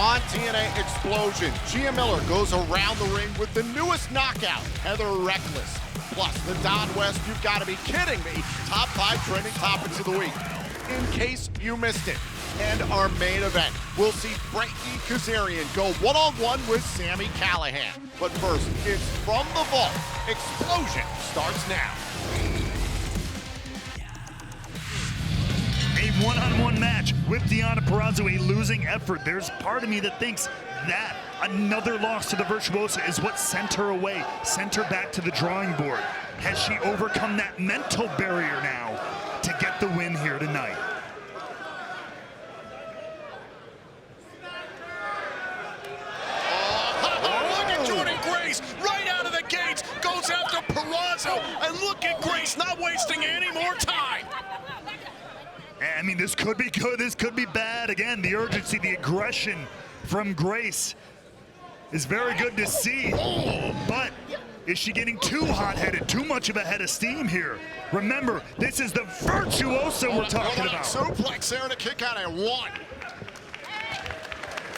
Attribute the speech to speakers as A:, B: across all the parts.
A: On TNA Xplosion, Gia Miller goes around the ring with the newest knockout, Heather Reckless. Plus, the Don West, you've got to be kidding me, top 5 trending topics of the week. In case you missed it. And our main event, we'll see Frankie Kazarian go one-on-one with Sami Callihan. But first, it's From the Vault. Xplosion starts now.
B: A one-on-one match with Deonna Purrazzo, a losing effort. There's part of me that thinks that another loss to the Virtuosa is what sent her away, sent her back to the drawing board. Has she overcome that mental barrier now to get the win here tonight?
A: Look at Jordynne Grace right out of the gates, goes after Purrazzo, and look at Grace not wasting any more time.
B: I mean, this could be good, this could be bad. Again, the urgency, the aggression from Grace is very good to see. But is she getting too hot-headed, too much of a head of steam here? Remember, this is the Virtuosa we're talking about.
A: Suplex there and a kick out at 1.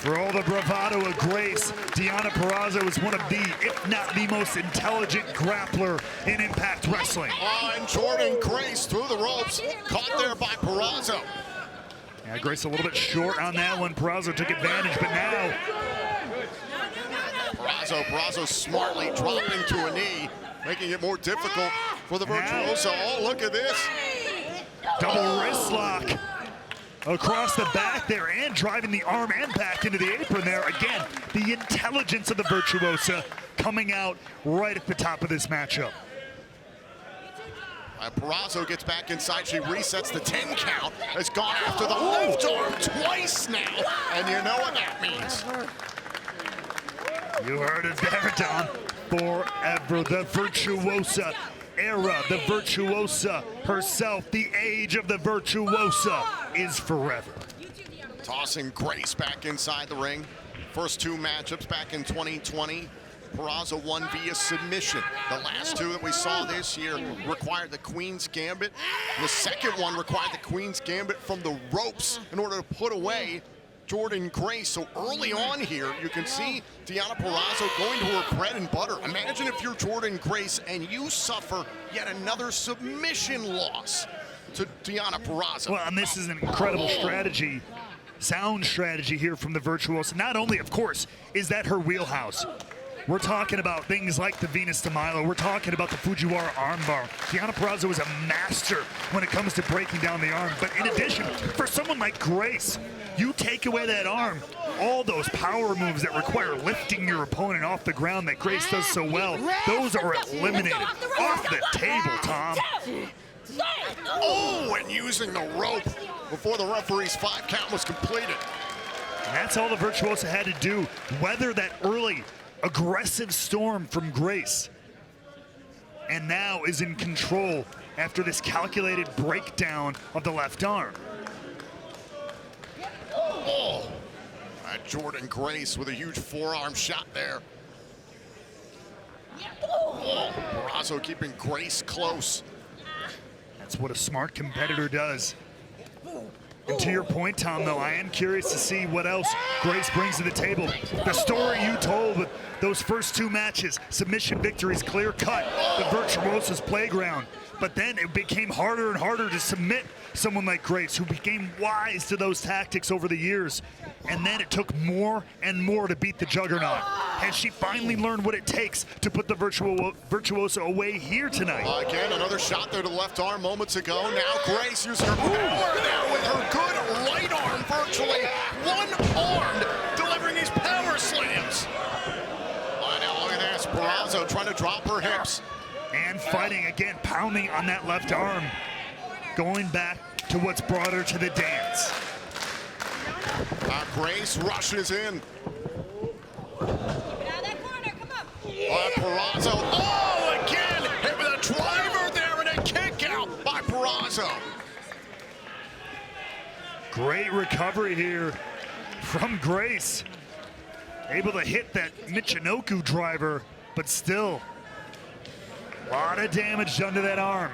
B: For all the bravado of Grace, Deonna Purrazzo is one of the, if not the most intelligent grappler in Impact Wrestling.
A: And Jordynne Grace through the ropes, caught there by Purrazzo.
B: Yeah, Grace a little bit short on that one. Purrazzo took advantage, but now
A: Purrazzo smartly dropping to a knee, making it more difficult for the Virtuoso. Oh, look at this.
B: Double wrist lock across the back there and driving the arm and back into the apron there. Again, the intelligence of the Virtuosa coming out right at the top of this matchup.
A: Purrazzo gets back inside. She resets the 10 count. Has gone after the left arm twice now. And you know what that means.
B: You heard it there, Don. Forever the Virtuosa era, the Virtuosa herself, the age of the Virtuosa is forever.
A: Tossing Grace back inside the ring. First 2 matchups back in 2020. Purrazzo won via submission. The last 2 that we saw this year required the Queen's Gambit. The second one required the Queen's Gambit from the ropes in order to put away Jordynne Grace. So early on here, you can see Deonna Purrazzo going to her bread and butter. Imagine if you're Jordynne Grace and you suffer yet another submission loss to Deonna Purrazzo.
B: Well, and this is an incredible strategy, sound strategy here from the Virtuosa. Not only, of course, is that her wheelhouse. We're talking about things like the Venus de Milo. We're talking about the Fujiwara armbar. Deonna Purrazzo is a master when it comes to breaking down the arm. But in addition, for someone like Grace, you take away that arm, all those power moves that require lifting your opponent off the ground that Grace does so well, those are eliminated off the table, Tom.
A: Oh, and using the rope before the referee's 5 count was completed.
B: And that's all the Virtuosa had to do, weather that early aggressive storm from Grace, and now is in control after this calculated breakdown of the left arm.
A: Oh, Jordynne Grace with a huge forearm shot there. Oh, Purrazzo keeping Grace close.
B: That's what a smart competitor does. And to your point, Tom, though, I am curious to see what else Grace brings to the table. The story you told with those first 2 matches, submission victories, clear cut, the Virtuosa's playground. But then it became harder and harder to submit someone like Grace, who became wise to those tactics over the years. And then it took more and more to beat the Juggernaut. Has she finally learned what it takes to put the Virtuosa away here tonight?
A: Again, another shot there to the left arm moments ago. Now Grace using her power now with her good right arm, virtually one-armed, delivering these power slams. Oh, now look at this, Purrazzo trying to drop her hips.
B: And fighting again, pounding on that left arm. Going back to what's brought her to the dance.
A: Grace rushes in.
C: Get out of that corner, come on.
A: Purrazzo. Oh, again! Hit with a driver there and a kick out by Purrazzo.
B: Great recovery here from Grace. Able to hit that Michinoku driver, but still a lot of damage done to that arm.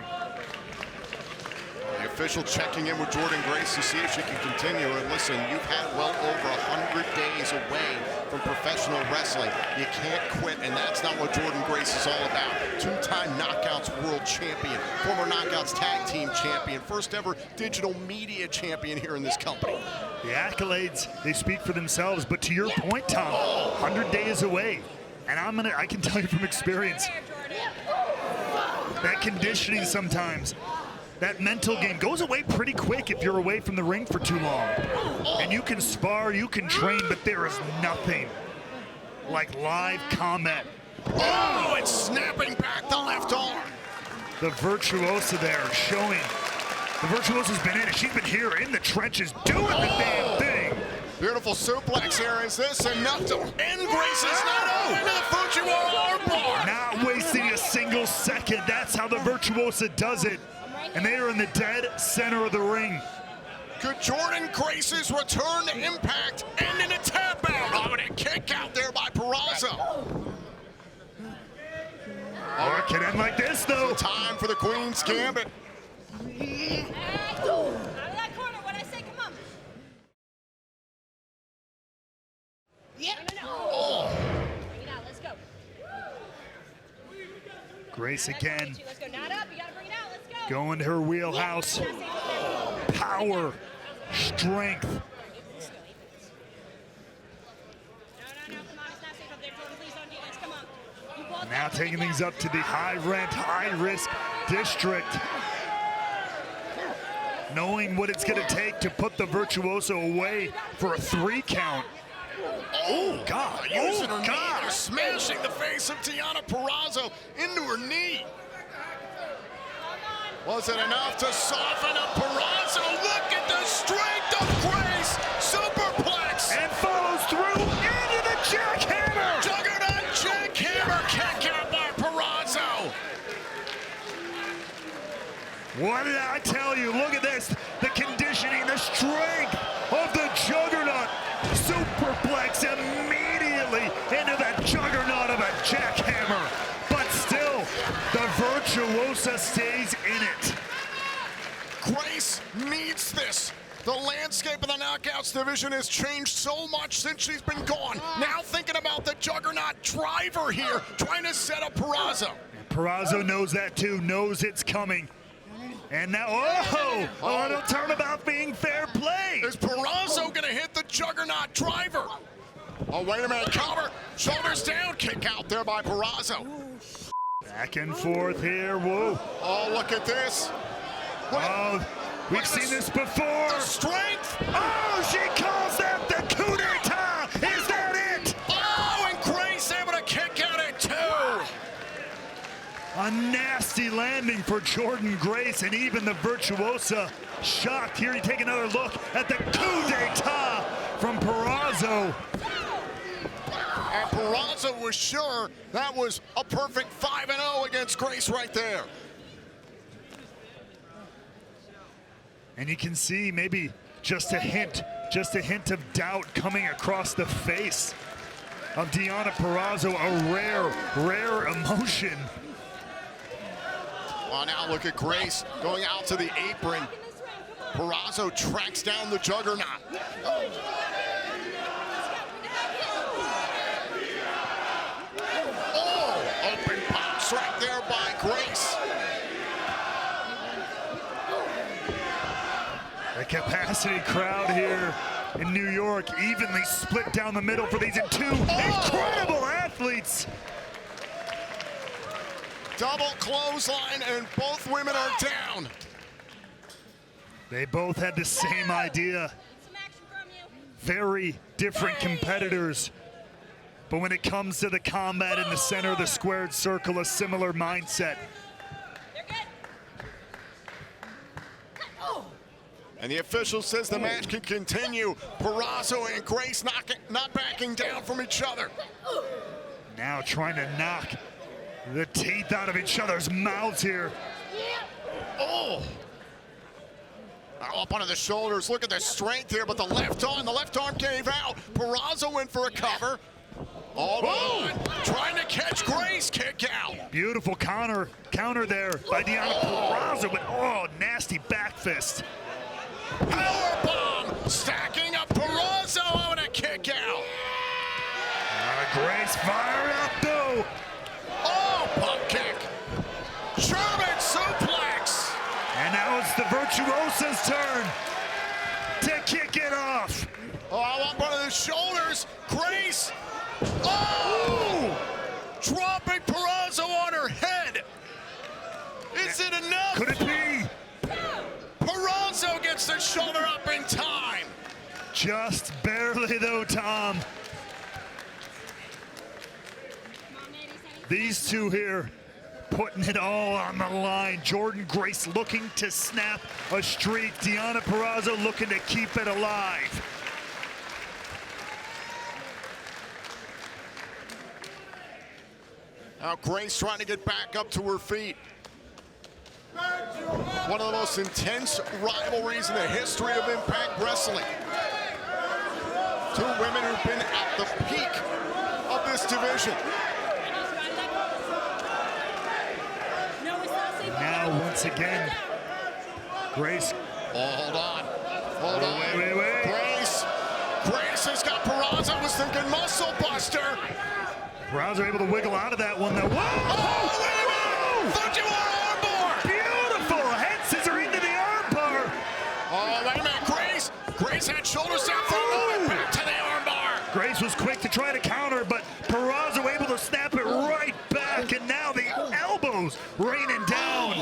A: The official checking in with Jordynne Grace to see if she can continue. And listen, you've had well over 100 days away from professional wrestling. You can't quit, and that's not what Jordynne Grace is all about. Two-time Knockouts World Champion, former Knockouts Tag Team Champion, first ever digital media champion here in this company.
B: The accolades, they speak for themselves, but to your point, Tom, 100 days away. And I can tell you from experience, that conditioning sometimes, that mental game goes away pretty quick if you're away from the ring for too long. And you can spar, you can train, but there is nothing like live combat.
A: Oh, it's snapping back the left arm.
B: The Virtuosa there showing. The Virtuosa's been in it. She's been here in the trenches doing the damn thing.
A: Beautiful suplex here. Is this enough to end Grace's not over the Virtuosa armbar?
B: Not wasting a single second. That's how the Virtuosa does it. And they are in the dead center of the ring.
A: Could Jordynne Grace's return to Impact end in a tap out? Oh, and a kick out there by Purrazzo.
B: Or it can end like this, though.
A: Time for the Queen's Gambit.
C: Out of that corner, what I say, come on. Yeah.
A: Oh.
C: Bring it out, let's go.
B: Grace again.
C: Let's go, not up, you gotta bring it out, let's go.
B: Going to her wheelhouse. Power, strength.
C: No, come on, it's not safe up there, Jordan, please don't do this, come on. You both
B: Now taking things up to the high-rent, high-risk district. Knowing what it's going to take to put the Virtuoso away for a 3 count. Oh, God.
A: Using her
B: Oh,
A: knee,
B: God.
A: they're smashing the face of Deonna Purrazzo into her knee. Was it enough to soften up Purrazzo? Look at the strength of Grace. Superplex.
B: And follows through into the jackhammer.
A: Juggernaut jackhammer kick out by Purrazzo.
B: What did I tell you? Look at this. The conditioning, the strength of the Juggernaut. Superplex immediately into that Juggernaut of a jackhammer. But still, the Virtuosa stays in it.
A: Grace needs this. The landscape of the Knockouts division has changed so much since she's been gone. Now thinking about the Juggernaut driver here, trying to set up Purrazzo.
B: Purrazzo knows that too, knows it's coming. And now, oh, it'll turn about being fair play.
A: Is Purrazzo gonna hit the Juggernaut driver? Oh, wait a minute, cover, shoulders down, kick out there by Purrazzo.
B: Back and forth here, whoa.
A: Oh, look at this.
B: Oh, we've seen this before.
A: The strength.
B: Oh, she calls that the coup d'etat. Is that it?
A: Oh, and Grace able to kick out at 2.
B: A nasty landing for Jordynne Grace, and even the Virtuosa shocked. Here you take another look at the coup d'etat from Purrazzo.
A: And Purrazzo was sure that was a perfect 5-0 against Grace right there.
B: And you can see maybe just a hint of doubt coming across the face of Deonna Purrazzo, a rare emotion.
A: Well, now look at Grace going out to the apron. Purrazzo tracks down the Juggernaut. Oh, open pops right there by Grace.
B: The capacity crowd here in New York evenly split down the middle for these two incredible athletes.
A: Double clothesline, and both women are down.
B: They both had the same idea. Very different competitors. But when it comes to the combat in the center of the squared circle, a similar mindset.
A: And the official says the match can continue. Purrazzo and Grace not backing down from each other.
B: Now trying to knock the teeth out of each other's mouths here.
A: Oh! Up onto the shoulders. Look at the strength here, but the left arm gave out. Peraza went for a cover. Hold on. Trying to catch Grace. Kick out.
B: Beautiful counter there by Deonna Peraza, but oh, nasty back fist.
A: Powerbomb. Stacking up Peraza on a kick out.
B: Grace fired up though.
A: Oh, pump kick. German suplex.
B: And now it's the Virtuosa's turn to kick it off.
A: Oh, up onto the shoulders. Grace. Oh! Dropping Peraza on her head. Is it enough?
B: Could it be?
A: Peraza gets the shoulder up in time.
B: Just barely though, Tom. These two here putting it all on the line. Jordynne Grace looking to snap a streak. Deonna Peraza looking to keep it alive.
A: Now Grace trying to get back up to her feet. One of the most intense rivalries in the history of Impact Wrestling. Two women who've been at the peak of this division.
B: Now once again, Grace.
A: Oh, hold on.
B: Wait.
A: Grace has got Peraza, was thinking muscle buster.
B: Peraza able to wiggle out of that one though. Whoa!
A: Armbar!
B: Beautiful! Head scissor into the armbar.
A: Oh, wait a minute, Grace had shoulders down for a moment, back to the armbar.
B: Grace was quick to try to counter, but Peraza able to snap it right back, and now the elbows raining down.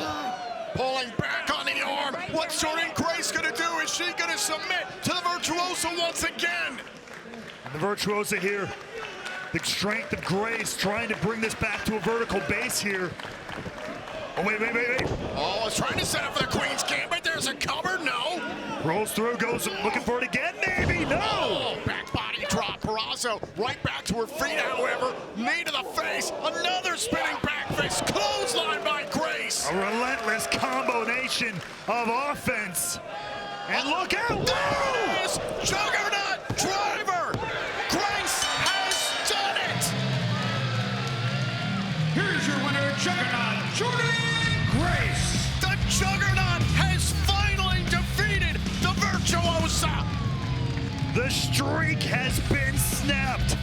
A: Pulling back on the arm. What's Jordynne Grace gonna do? Is she gonna submit to the Virtuosa once again?
B: And the Virtuosa here, the strength of Grace trying to bring this back to a vertical base here. Oh, wait.
A: Oh, it's trying to set up for the Queen's Gambit. There's a cover, no.
B: Rolls through, goes looking for it again, maybe, no.
A: Oh, back body drop. Peraza right back to her feet, however. Knee to the face. Another spinning back fist. Clothesline by Grace.
B: A relentless combination of offense. And look out!
A: There is Juggernaut Driver. Grace has done it.
D: Here's your winner, Juggernaut Jordynne Grace.
A: The Juggernaut has finally defeated the Virtuosa.
B: The streak has been snapped.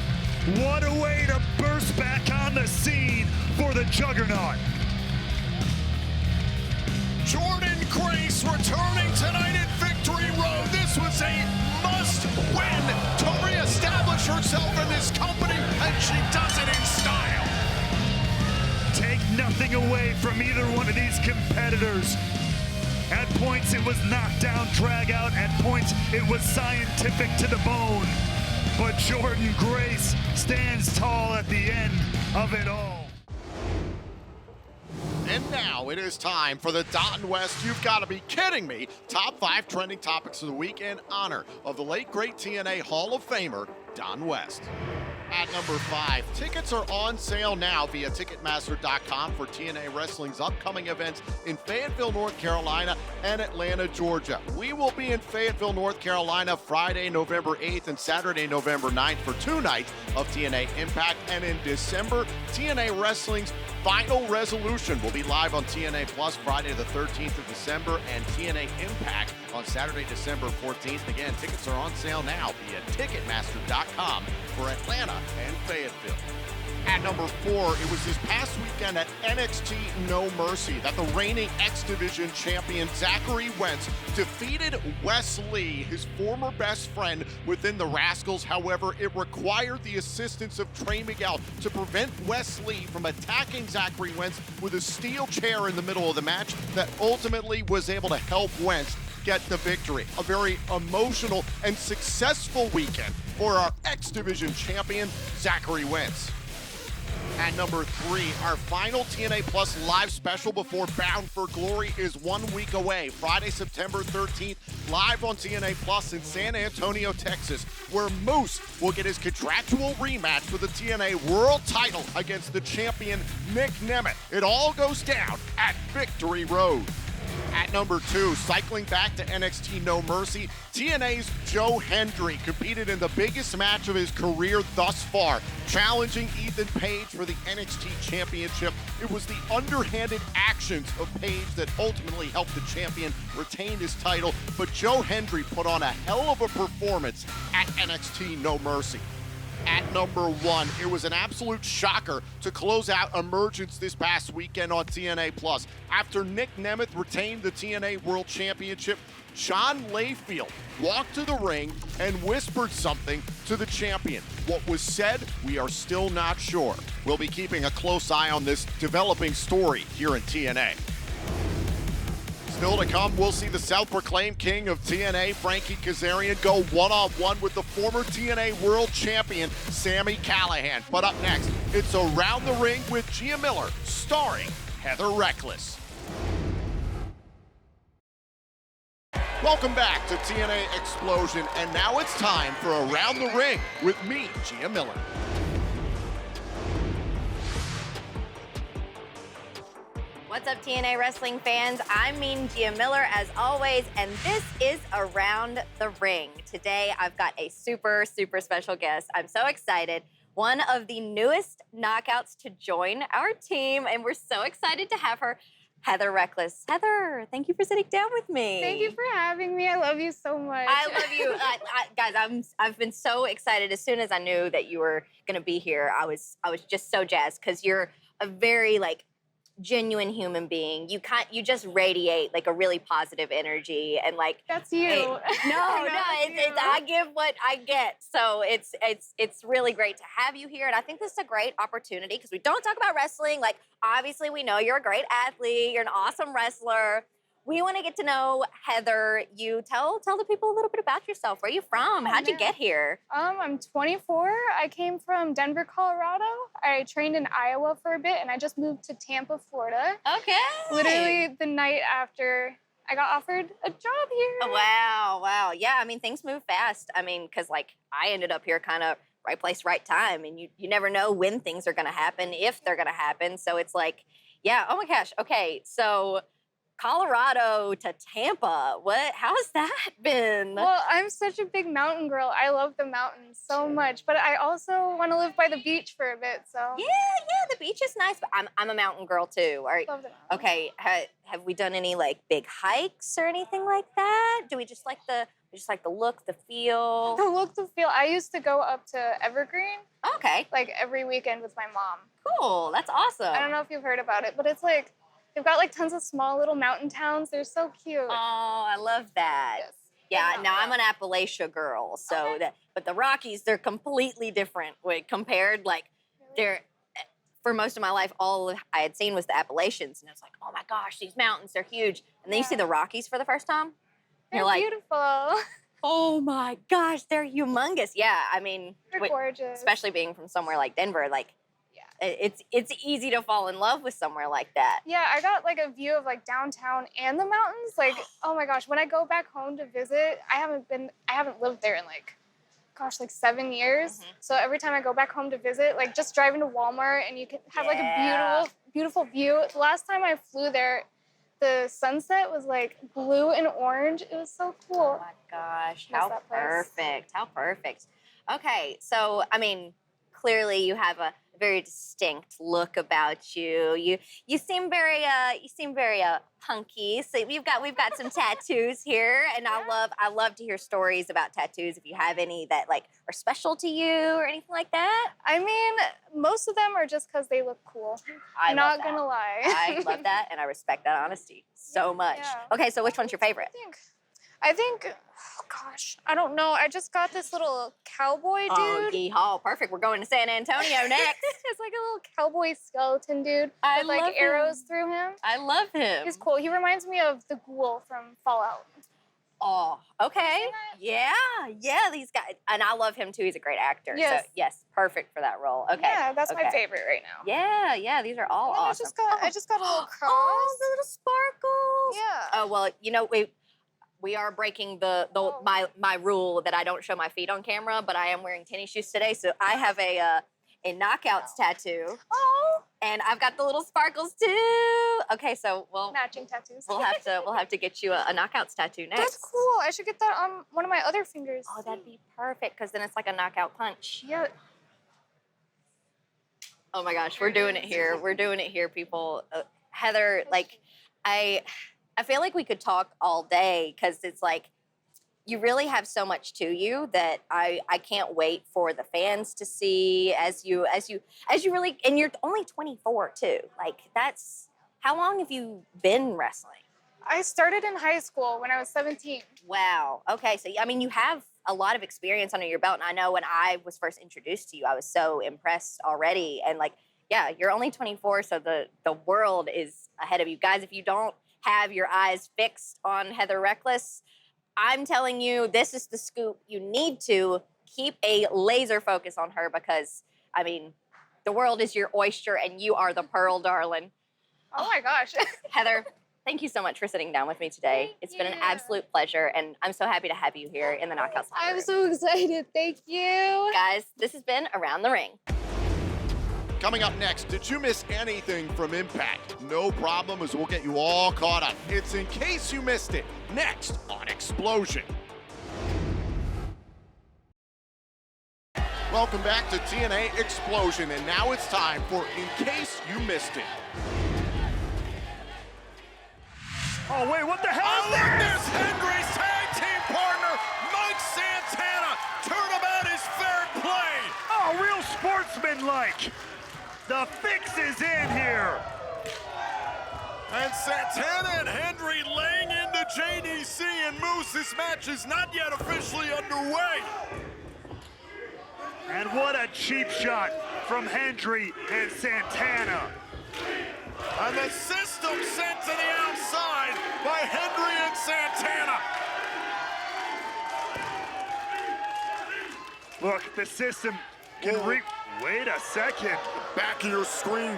B: What a way to burst back on the scene for the Juggernaut.
A: Jordynne Grace returning tonight at Victory Road. This was a must-win to reestablish herself in this company, and she does it in style.
B: Take nothing away from either one of these competitors. At points it was knockdown, drag out. At points it was scientific to the bone. But Jordynne Grace stands tall at the end of it all.
A: And now it is time for the Don West, you've got to be kidding me, top 5 trending topics of the week in honor of the late great TNA Hall of Famer, Don West. At number 5, tickets are on sale now via Ticketmaster.com for TNA Wrestling's upcoming events in Fayetteville, North Carolina and Atlanta, Georgia. We will be in Fayetteville, North Carolina Friday, November 8th and Saturday, November 9th for 2 nights of TNA Impact. And in December, TNA Wrestling's Final Resolution will be live on TNA Plus Friday the 13th of December and TNA Impact on Saturday, December 14th. Again, tickets are on sale now via Ticketmaster.com for Atlanta and Fayetteville. At number 4, it was this past weekend at NXT No Mercy that the reigning X Division champion Zachary Wentz defeated Wes Lee, his former best friend within the Rascals. However, it required the assistance of Trey Miguel to prevent Wes Lee from attacking Zachary Wentz with a steel chair in the middle of the match that ultimately was able to help Wentz get the victory. A very emotional and successful weekend for our X Division champion, Zachary Wentz. At number 3, our final TNA Plus live special before Bound for Glory is 1 week away. Friday, September 13th, live on TNA Plus in San Antonio, Texas, where Moose will get his contractual rematch for the TNA World title against the champion Nick Nemeth. It all goes down at Victory Road. At number 2, cycling back to NXT No Mercy, TNA's Joe Hendry competed in the biggest match of his career thus far, challenging Ethan Page for the NXT Championship. It was the underhanded actions of Page that ultimately helped the champion retain his title, but Joe Hendry put on a hell of a performance at NXT No Mercy. At number 1, it was an absolute shocker to close out Emergence this past weekend on TNA Plus. After Nick Nemeth retained the TNA World Championship, John Layfield walked to the ring and whispered something to the champion. What was said, we are still not sure. We'll be keeping a close eye on this developing story here in TNA. Still to come, we'll see the self-proclaimed king of TNA, Frankie Kazarian, go one-on-one with the former TNA World Champion, Sami Callihan. But up next, it's Around the Ring with Gia Miller, starring Heather Reckless. Welcome back to TNA Xplosion, and now it's time for Around the Ring with me, Gia Miller.
E: What's up, TNA wrestling fans? I'm Gia Miller, as always, and this is Around the Ring. Today, I've got a super, super special guest. I'm so excited. One of the newest knockouts to join our team, and we're so excited to have her, Heather Reckless. Heather, thank you for sitting down with me.
F: Thank you for having me. I love you so much.
E: I love you. Guys, I've been so excited. As soon as I knew that you were going to be here, I was just so jazzed, because you're a very, genuine human being. You just radiate a really positive energy, and
F: that's you.
E: I give what I get. So it's really great to have you here, and I think this is a great opportunity because we don't talk about wrestling. Obviously we know you're a great athlete, you're an awesome wrestler. We want to get to know Heather. You tell the people a little bit about yourself. Where are you from? How'd you get here?
F: I'm 24. I came from Denver, Colorado. I trained in Iowa for a bit, and I just moved to Tampa, Florida.
E: Okay.
F: Literally the night after I got offered a job here.
E: Oh, wow. Yeah, things move fast. Because I ended up here kind of right place, right time, and you never know when things are going to happen, if they're going to happen. So it's yeah, oh my gosh. Okay, so Colorado to Tampa. How's that been?
F: Well, I'm such a big mountain girl. I love the mountains so much, but I also want to live by the beach for a bit, so.
E: Yeah, the beach is nice, but I'm a mountain girl too.
F: Love the mountains.
E: Okay, have we done any big hikes or anything like that? Do we just like the look, the feel?
F: The look, the feel. I used to go up to Evergreen.
E: Okay.
F: Every weekend with my mom.
E: Cool, that's awesome.
F: I don't know if you've heard about it, but it's they've got tons of small little mountain towns. They're so cute.
E: Oh, I love that.
F: Yes.
E: Yeah, now I'm an Appalachia girl, so
F: okay.
E: But the Rockies, they're completely different compared. They're, for most of my life, all I had seen was the Appalachians, and I was like, oh my gosh, these mountains, they're huge. And then you see the Rockies for the first time.
F: They're beautiful.
E: Oh my gosh, they're humongous. Yeah,
F: They're gorgeous.
E: Especially being from somewhere like Denver, it's easy to fall in love with somewhere like that.
F: Yeah, I got a view of downtown and the mountains. Oh my gosh, when I go back home to visit, I haven't lived there in 7 years. Mm-hmm. So every time I go back home to visit, just driving to Walmart and you can have a beautiful view. The last time I flew there, the sunset was blue and orange. It was so cool.
E: Oh my gosh, how perfect. How perfect. Okay, so clearly you have a very distinct look about you. You seem very punky. So we've got some tattoos here, and I love to hear stories about tattoos. If you have any that are special to you or anything like that.
F: Most of them are just because they look cool. I'm not gonna lie.
E: I love that, and I respect that honesty so much. Yeah. Okay, so which one's your favorite?
F: I think, oh gosh, I don't know. I just got this little cowboy dude.
E: Oh, yeehaw, perfect. We're going to San Antonio next.
F: It's a little cowboy skeleton dude
E: I
F: with
E: love
F: arrows
E: him.
F: through him.
E: I love him.
F: He's cool. He reminds me of the ghoul from Fallout.
E: Oh, okay. Yeah, these guys, and I love him too. He's a great actor.
F: Yes.
E: So, yes, perfect for that role. Okay.
F: Yeah, that's my
E: okay.
F: favorite right now.
E: Yeah, these are all
F: And then
E: awesome.
F: I just got a little cross.
E: Oh, the little sparkles.
F: Yeah.
E: Oh, well, you know, we are breaking my rule that I don't show my feet on camera, but I am wearing tennis shoes today, so I have a Knockouts tattoo.
F: Oh.
E: And I've got the little sparkles too. Okay, so
F: Matching tattoos.
E: we'll have to get you a Knockouts tattoo next.
F: That's cool. I should get that on one of my other fingers.
E: Oh, that'd be perfect, because then it's like a knockout punch.
F: Yeah.
E: Oh my gosh, we're doing it here. We're doing it here, people. Heather, like, I feel like we could talk all day, because it's like, you really have so much to you that I can't wait for the fans to see as you really, and you're only 24 too. Like, that's, how long have you been wrestling?
F: I started in high school when I was 17.
E: Wow. Okay. So, I mean, you have a lot of experience under your belt. And I know when I was first introduced to you, I was so impressed already. And like, yeah, you're only 24. So the world is ahead of you. Guys, if you don't have your eyes fixed on Heather Reckless, I'm telling you, this is the scoop. You need to keep a laser focus on her, because, I mean, the world is your oyster and you are the pearl, darling.
F: Oh my gosh.
E: Heather, thank you so much for sitting down with me today. It's been an absolute pleasure, and I'm so happy to have you here in the Knockouts Locker
F: I'm
E: Room.
F: so excited. Thank you.
E: Guys, this has been Around the Ring.
A: Coming up next, did you miss anything from Impact? No problem, as we'll get you all caught up. It's In Case You Missed It, next on Xplosion. Welcome back to TNA Xplosion, and now it's time for In Case You Missed It.
B: Oh, wait, what the hell
A: Oh,
B: is
A: look,
B: this?
A: there's Henry's tag team partner, Mike Santana. Turnabout is fair play.
B: Oh, real sportsman-like. The fix is in here.
A: And Santana and Henry laying into JDC and Moose. This match is not yet officially underway.
B: And what a cheap shot from Hendry and Santana.
A: And the system sent to the outside by Henry and Santana.
B: Look, the system can wait a second.
A: Back of your screen,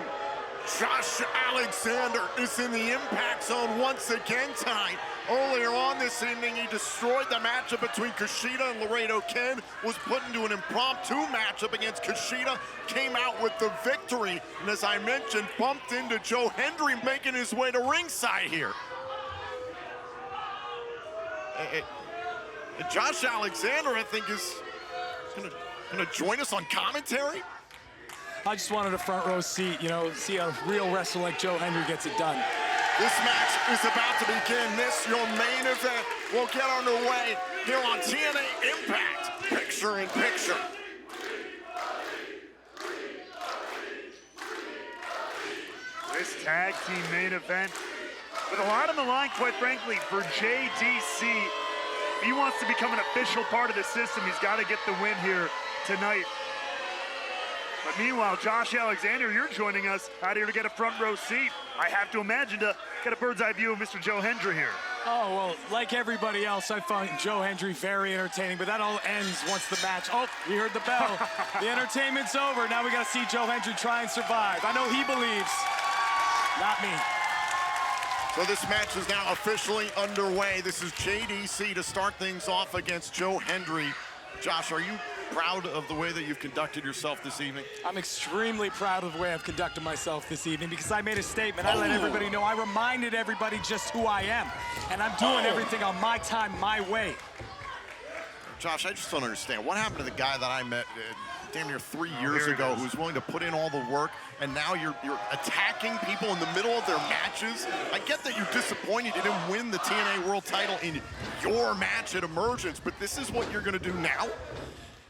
A: Josh Alexander is in the impact zone once again tonight. Earlier on this evening, he destroyed the matchup between Kushida and Laredo Ken, was put into an impromptu matchup against Kushida, came out with the victory, and as I mentioned, bumped into Joe Hendry making his way to ringside here. Josh Alexander, I think, is gonna join us on commentary.
G: I just wanted a front row seat, you know, see a real wrestler like Joe Hendry gets it done.
A: This match is about to begin. This, your main event, will get underway here on TNA Impact, picture in picture.
B: This tag team main event, with a lot on the line, quite frankly, for JDC. If he wants to become an official part of the system, he's got to get the win here tonight. But meanwhile, Josh Alexander, you're joining us out here to get a front row seat. I have to imagine to get a bird's eye view of Mr. Joe Hendry here.
G: Oh, well, like everybody else, I find Joe Hendry very entertaining, but that all ends once the match. Oh, we heard the bell. The entertainment's over. Now we got to see Joe Hendry try and survive. I know he believes. Not me.
A: So this match is now officially underway. This is JDC to start things off against Joe Hendry. Josh, are you proud of the way that you've conducted yourself this evening?
G: I'm extremely proud of the way I've conducted myself this evening because I made a statement. I let everybody know. I reminded everybody just who I am. And I'm doing everything on my time, my way.
A: Josh, I just don't understand. What happened to the guy that I met damn near 3 years ago who's willing to put in all the work, and now you're attacking people in the middle of their matches? I get that you're disappointed you didn't win the TNA World title in your match at Emergence, but this is what you're going to do now?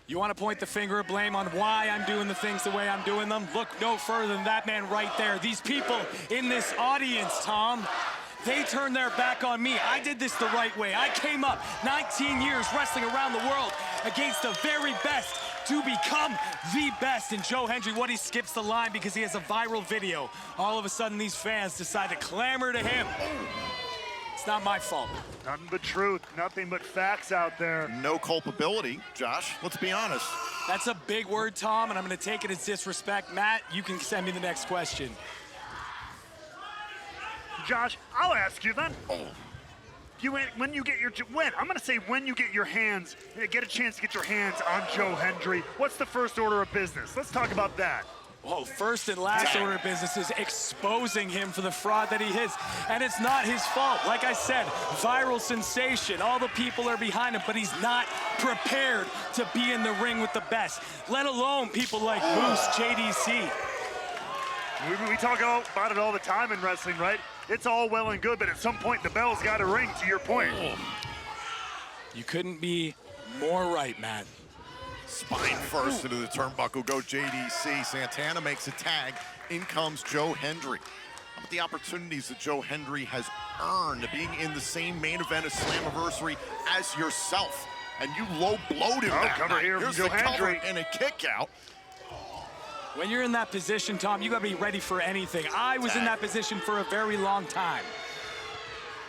G: You want to point the finger of blame on why I'm doing the things the way I'm doing them? Look no further than that man right there. These people in this audience, Tom, they turned their back on me. I did this the right way. I came up 19 years wrestling around the world against the very best to become the best. And Joe Hendry, what he skips the line because he has a viral video. All of a sudden, these fans decide to clamor to him. It's not my fault.
B: Nothing but truth, nothing but facts out there.
A: No culpability, Josh. Let's be honest.
G: That's a big word, Tom, and I'm going to take it as disrespect. Matt, you can send me the next question.
B: Josh, I'll ask you then. When you get your hands, get a chance to get your hands on Joe Hendry, what's the first order of business? Let's talk about that.
G: Oh, first and last order of business is exposing him for the fraud that he is. And it's not his fault. Like I said, viral sensation. All the people are behind him, but he's not prepared to be in the ring with the best, let alone people like Moose, JDC.
B: We talk about it all the time in wrestling, right? It's all well and good, but at some point the bell's got to ring, to your point.
G: You couldn't be more right, Matt.
A: Spine first into the turnbuckle, go JDC. Santana makes a tag. In comes Joe Hendry. How about the opportunities that Joe Hendry has earned being in the same main event as Slammiversary as yourself? And you low-blowed him that
B: cover
A: night.
B: here from
A: Here's
B: Joe
A: the cover
B: Hendry.
A: and a kick out.
G: When you're in that position, Tom, you gotta be ready for anything. I was in that position for a very long time.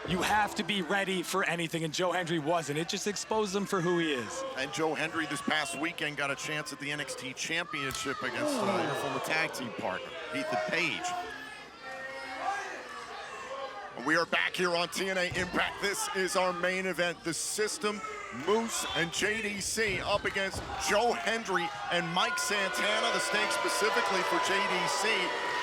G: You have to be ready for anything, and Joe Hendry wasn't. It just exposed him for who he is.
A: And Joe Hendry this past weekend got a chance at the NXT Championship against your former tag team partner, Ethan Page. We are back here on TNA Impact. This is our main event. The System, Moose, and JDC up against Joe Hendry and Mike Santana. The stakes specifically for JDC.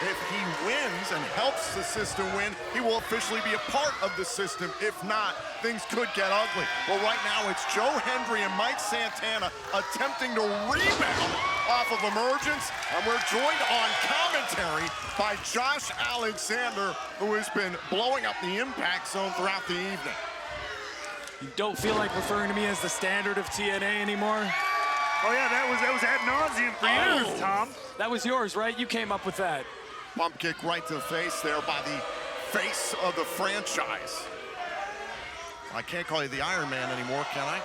A: If he wins and helps the System win, he will officially be a part of the System. If not, things could get ugly. Well, right now it's Joe Hendry and Mike Santana attempting to rebound off of emergence, and we're joined on commentary by Josh Alexander, who has been blowing up the Impact Zone throughout the evening.
G: You don't feel like referring to me as the standard of TNA anymore?
B: Oh yeah, that was ad nauseum for years, Tom.
G: That was yours, right? You came up with that.
A: Bump kick right to the face there by the face of the franchise. I can't call you the Iron Man anymore, can I?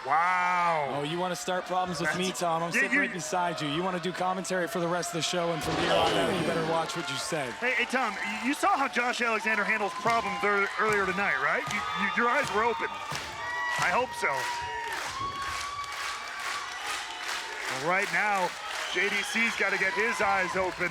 B: Wow.
G: Oh, you want to start problems with me, Tom? I'm sitting right beside you. You want to do commentary for the rest of the show, and from here on out, you better watch what you say.
B: Hey, Tom, you saw how Josh Alexander handles problems earlier tonight, right? Your eyes were open. I hope so. Well, right now, JDC's got to get his eyes open.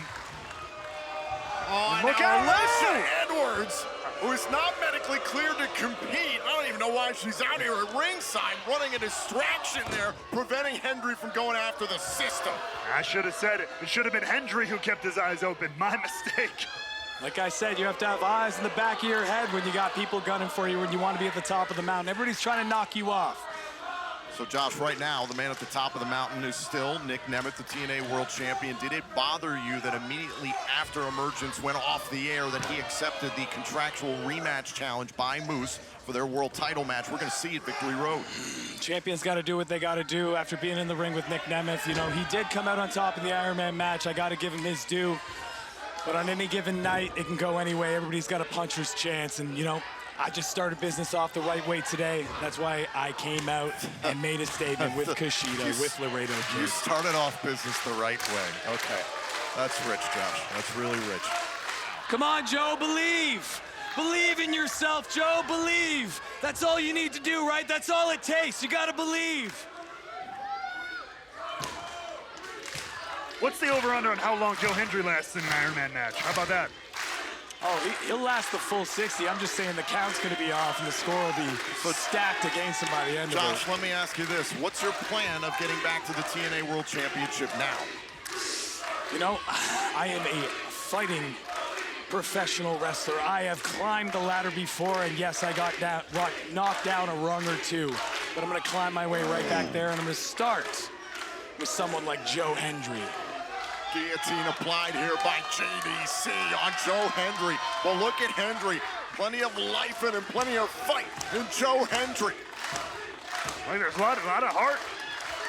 A: Oh,
B: look
A: out,
B: out!
A: Alicia Edwards, who is not medically cleared to compete. I don't even know why she's out here at ringside, running a distraction there, preventing Hendry from going after the System.
B: I should have said it. It should have been Hendry who kept his eyes open. My mistake.
G: Like I said, you have to have eyes in the back of your head when you got people gunning for you, when you want to be at the top of the mountain. Everybody's trying to knock you off.
A: So, Josh, right now, the man at the top of the mountain is still Nick Nemeth, the TNA World Champion. Did it bother you that immediately after Emergence went off the air that he accepted the contractual rematch challenge by Moose for their world title match? We're going to see it Victory Road.
G: Champions got to do what they got to do after being in the ring with Nick Nemeth. You know, he did come out on top in the Iron Man match. I got to give him his due. But on any given night, it can go anyway. Everybody's got a puncher's chance. And, you know, I just started business off the right way today. That's why I came out and made a statement with Kushida, with Laredo Kid.
A: You started off business the right way. Okay. That's rich, Josh. That's really rich.
G: Come on, Joe, believe. Believe in yourself, Joe, believe. That's all you need to do, right? That's all it takes. You got to believe.
B: What's the over-under on how long Joe Hendry lasts in an Iron Man match? How about that?
G: Oh, he'll last the full 60. I'm just saying the count's going to be off and the score will be stacked against him by the end of it.
A: Josh, let me ask you this. What's your plan of getting back to the TNA World Championship now?
G: You know, I am a fighting professional wrestler. I have climbed the ladder before, and yes, I got knocked down a rung or two. But I'm going to climb my way right back there, and I'm going to start with someone like Joe Hendry.
A: Guillotine applied here by JDC on Joe Hendry. Well, look at Hendry. Plenty of life in him, plenty of fight in Joe Hendry.
B: Well, there's a lot of heart.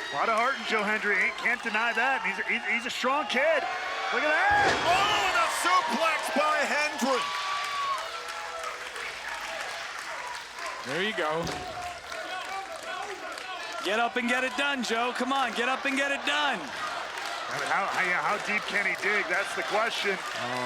B: A lot of heart in Joe Hendry. Can't deny that. He's a strong kid. Look at that.
A: Oh, and a suplex by Hendry.
G: There you go. Get up and get it done, Joe. Come on, get up and get it done.
B: How deep can he dig? That's the question.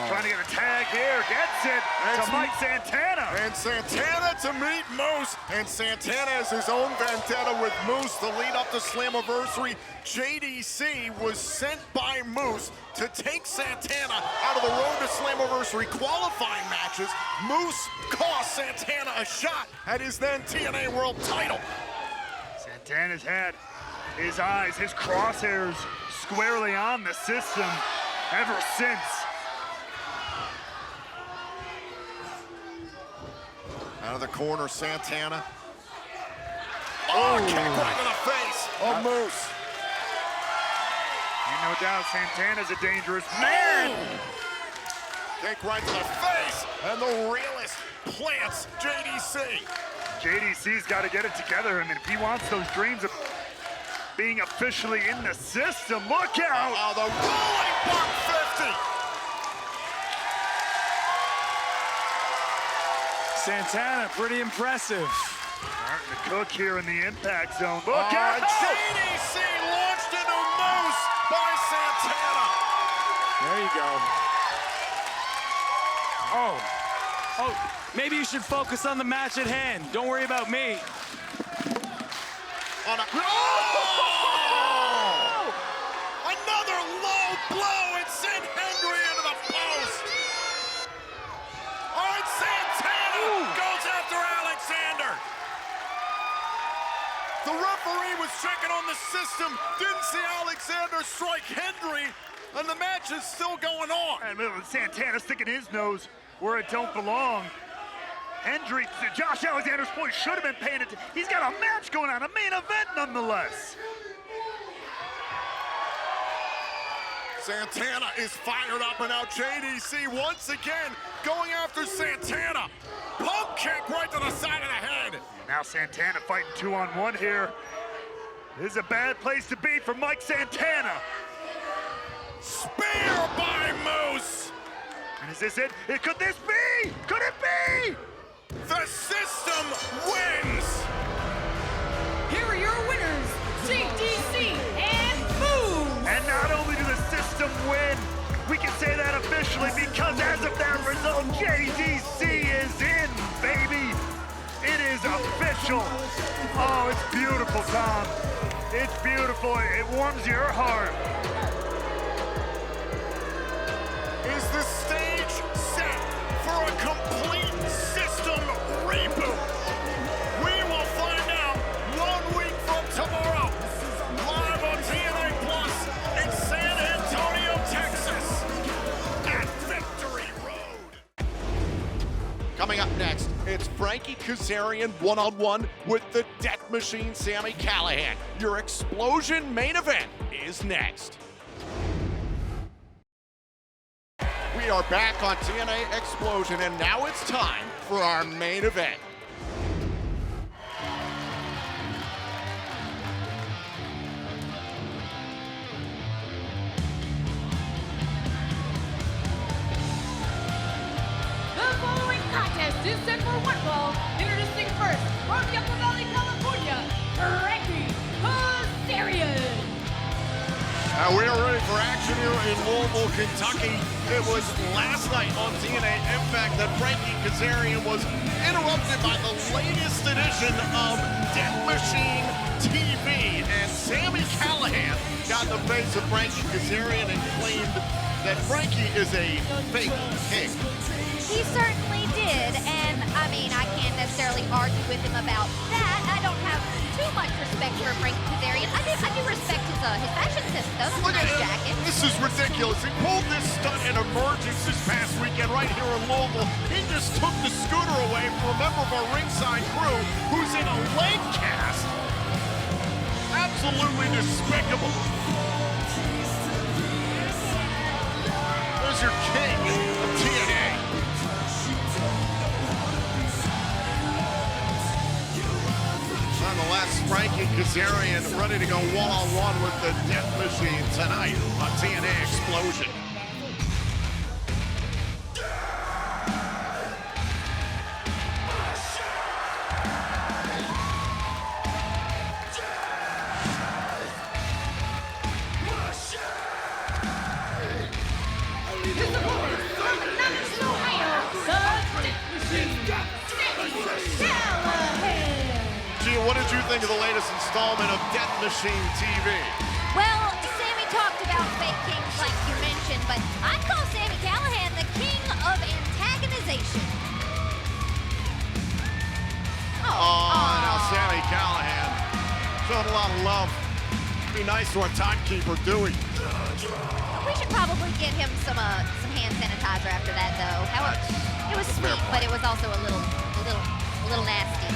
B: Trying to get a tag here. Gets it to Mike Santana.
A: And Santana to meet Moose. And Santana has his own vendetta with Moose to lead up to Slammiversary. JDC was sent by Moose to take Santana out of the road to Slammiversary qualifying matches. Moose cost Santana a shot at his then TNA World title.
B: Santana's had his eyes, his crosshairs squarely on the system ever since.
A: Out of the corner, Santana. Oh, kick right to the face of Moose.
B: Ain't no doubt Santana's a dangerous man.
A: Kick right to the face, and the realist plants JDC.
B: JDC's got to get it together. I mean, if he wants those dreams of being officially in the system, look out!
A: Oh, the rolling buck 50.
G: Santana, pretty impressive.
B: Starting to cook here in the impact zone. Look out!
A: JDC launched into Moose by Santana.
G: There you go. Oh, maybe you should focus on the match at hand. Don't worry about me.
A: On a, another low blow and sent Hendry into the post. All right, Santana goes after Alexander. The referee was checking on the system, didn't see Alexander strike Hendry, and the match is still going on.
B: And Santana sticking his nose where it don't belong. Hendry, Josh Alexander's point, should have been paying attention. He's got a match going on, a main event nonetheless.
A: Santana is fired up, and now JDC once again going after Santana. Pump kick right to the side of the head.
B: Now Santana fighting 2-on-1 here. This is a bad place to be for Mike Santana.
A: Spear by Moose.
B: And is this it? Could this be? Could it be?
A: The system wins.
C: Here are your winners, JDC and Moose.
B: And not only do the system win, we can say that officially because as of that result, JDC is in, baby. It is official. Oh, it's beautiful, Tom. It's beautiful. It warms your heart.
A: Is the stage set for a complete system reboot? We will find out 1 week from tomorrow, live on TNA Plus in San Antonio, Texas, at Victory Road. Coming up next, it's Frankie Kazarian one-on-one with the Death Machine Sami Callihan. Your Xplosion main event is next. We are back on TNA Xplosion, and now it's time for our main event.
C: The following contest is set for one fall. Introducing first, from Yucca Valley, California, Frankie Kazarian.
A: We are ready for action here in Louisville, Kentucky. It was last night on TNA Impact that Frankie Kazarian was interrupted by the latest edition of Death Machine TV. And Sami Callihan got in the face of Frankie Kazarian and claimed that Frankie is a fake king.
E: He certainly did, and I mean, I can't necessarily argue with him about that. I don't have too much respect for Frankie Kazarian. I do respect his fashion sense, though. It's a
A: Look at
E: nice
A: it.
E: jacket.
A: This is ridiculous. He pulled this stunt in Emergence this past weekend right here in Louisville. He just took the scooter away from a member of our ringside crew who's in a leg cast. Absolutely despicable. There's your king of TNA. Nonetheless, Frankie Kazarian ready to go one-on-one with the Death Machine tonight on TNA Xplosion. what did you think of the latest installment of Death Machine TV?
E: Well, Sami talked about fake kings like you mentioned, but I'd call Sami Callihan the king of antagonization.
A: Now Sami Callihan showing a lot of love. Be nice to our timekeeper, Dewey.
E: We should probably give him some hand sanitizer after that, though. However, it was sweet, but it was also a little nasty.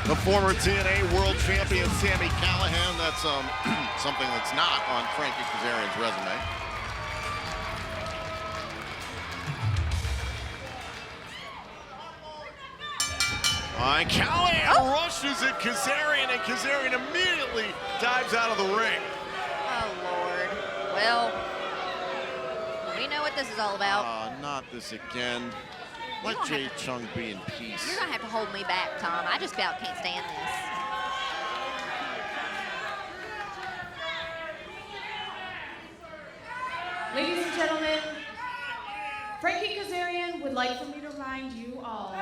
A: The former TNA World Champion Sami Callihan. That's something that's not on Frankie Kazarian's resume. Callihan rushes at Kazarian, and Kazarian immediately dives out of the ring.
E: Oh, Lord. Well, we know what this is all about.
A: Not this again. Let Jay Chung be in peace.
E: You're going to have to hold me back, Tom. I just about can't stand this.
C: Ladies and gentlemen, Frankie Kazarian would like for me to remind you all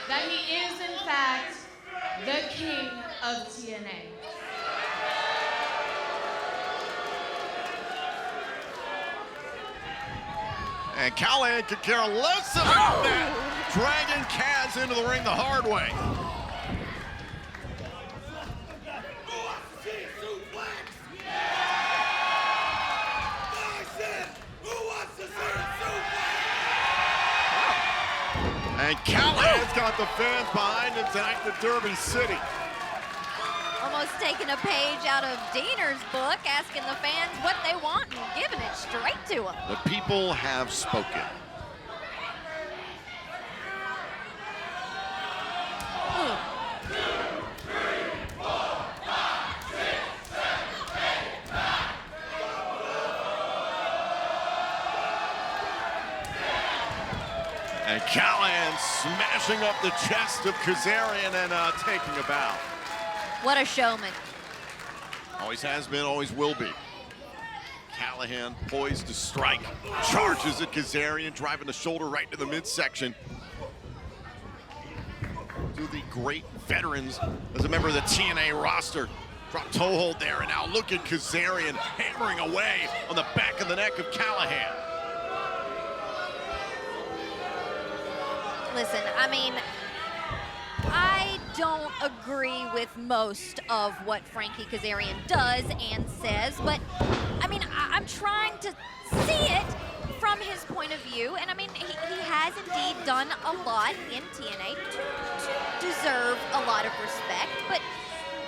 C: that he is, in fact, the king of TNA.
A: And Callihan could care less about that, dragging Kaz into the ring the hard way. And Callihan's got the fans behind him tonight in Derby City.
E: Almost taking a page out of Diener's book, asking the fans what they want and giving it straight to them.
A: The people have spoken. And Callihan smashing up the chest of Kazarian and taking a bow.
E: What a showman.
A: Always has been, always will be. Callihan poised to strike, charges at Kazarian, driving the shoulder right to the midsection. To the great veterans as a member of the TNA roster. Drop toe hold there, and now look at Kazarian hammering away on the back of the neck of Callihan.
E: Listen, I mean, I don't agree with most of what Frankie Kazarian does and says, but I mean, I'm trying to see it from his point of view, and I mean, he has indeed done a lot in TNA to deserve a lot of respect, but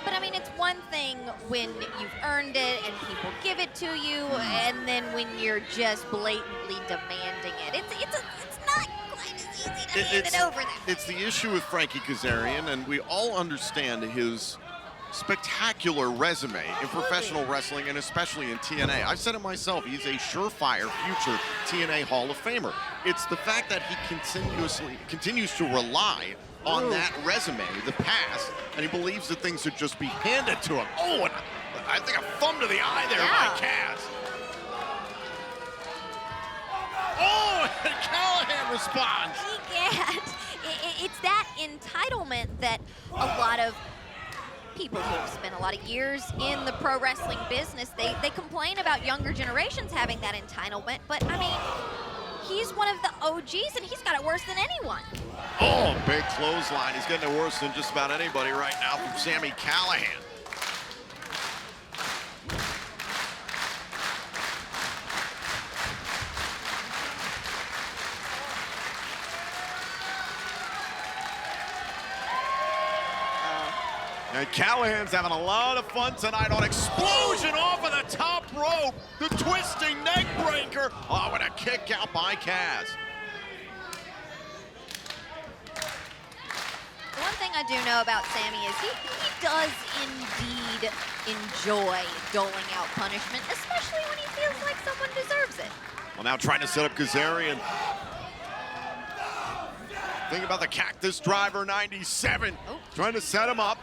E: I mean, it's one thing when you've earned it and people give it to you, and then when you're just blatantly demanding it. It's not quite as easy to hand it over that way.
A: It's the issue with Frankie Kazarian, and we all understand his spectacular resume in professional wrestling and especially in TNA. I've said it myself, he's a surefire future TNA Hall of Famer. It's the fact that he continues to rely on that resume, the past, and he believes that things should just be handed to him. Oh, and I think a thumb to the eye there by Kaz. Oh, and Callihan responds.
E: It's that entitlement that a lot of people who have spent a lot of years in the pro wrestling business, they complain about younger generations having that entitlement, but I mean, he's one of the OGs and he's got it worse than anyone.
A: Oh, big clothesline. He's getting it worse than just about anybody right now from Sami Callihan. And Callahan's having a lot of fun tonight on Xplosion off of the top rope. The twisting neck breaker. Oh, and a kick out by Kaz.
E: The one thing I do know about Sami is he does indeed enjoy doling out punishment, especially when he feels like someone deserves it.
A: Well, now trying to set up Kazarian. Think about the Cactus Driver 97. Trying to set him up.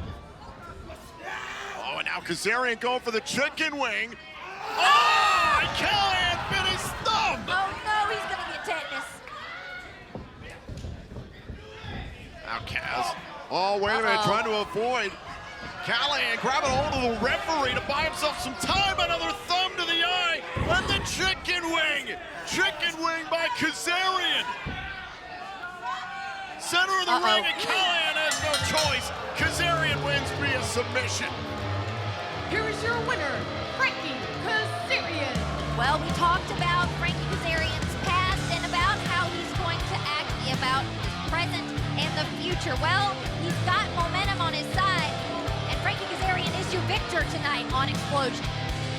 A: Oh, and now Kazarian going for the chicken wing. Oh! my, Callihan bit his thumb!
C: Oh no, he's gonna get tetanus.
A: Now Kaz. Oh, wait a minute, trying to avoid. Callihan grabbing hold of the referee to buy himself some time. Another thumb to the eye. And the chicken wing. Chicken wing by Kazarian. Center of the ring, and Callihan has no choice. Kazarian wins via submission.
C: Here is your winner, Frankie Kazarian.
E: Well, we talked about Frankie Kazarian's past and about how he's going to act about his present and the future. Well, he's got momentum on his side, and Frankie Kazarian is your victor tonight on Xplosion.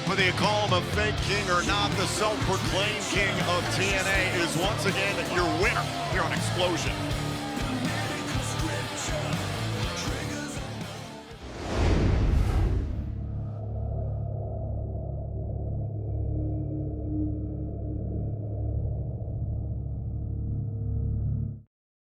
A: Whether you call him a fake king or not, the self-proclaimed king of TNA is once again your winner here on Xplosion.